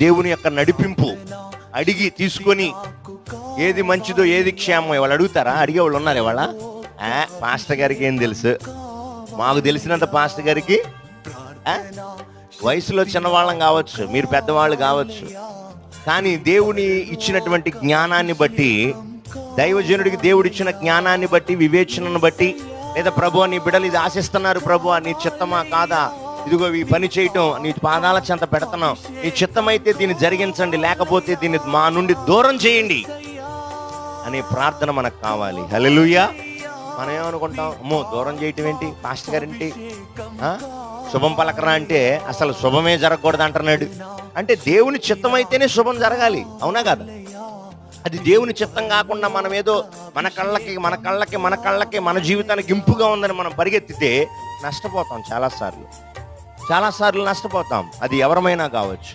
దేవుని యొక్క నడిపింపు అడిగి తీసుకొని ఏది మంచిదో ఏది క్షేమమో వాళ్ళు అడుగుతారా? అడిగే వాళ్ళు ఉన్నారు ఇవాళ? పాస్టర్ గారికి ఏం తెలుసు, మాకు తెలిసినంత పాస్టర్ గారికి. వయసులో చిన్నవాళ్ళం కావచ్చు, మీరు పెద్దవాళ్ళు కావచ్చు, కానీ దేవుని ఇచ్చినటువంటి జ్ఞానాన్ని బట్టి, దైవజనుడికి దేవుడు ఇచ్చిన జ్ఞానాన్ని బట్టి, వివేచనను బట్టి, లేదా ప్రభు నీ బిడ్డలు ఇది ఆశిస్తున్నారు, ప్రభు నీ చిత్తమా కాదా, ఇదిగో ఈ పని చేయటం నీ పాదాల చెంత పెడుతున్నాం, నీ చిత్తమైతే దీన్ని జరిగించండి, లేకపోతే దీన్ని మా నుండి దూరం చేయండి అనే ప్రార్థన మనకు కావాలి. హల్లెలూయా. మనం ఏమనుకుంటాం, అమ్మో దూరం చేయటం ఏంటి, పాస్టర్ గారేంటి, శుభం పలకరా అంటే అసలు శుభమే జరగకూడదు అంటున్నాడు. అంటే దేవుని చిత్తం అయితేనే శుభం జరగాలి, అవునా కదా? అది దేవుని చిత్తం కాకుండా మనం ఏదో మన కళ్ళకి మన జీవితానికి ఇంపుగా ఉందని మనం పరిగెత్తితే నష్టపోతాం. చాలాసార్లు నష్టపోతాం. అది ఎవరమైనా కావచ్చు.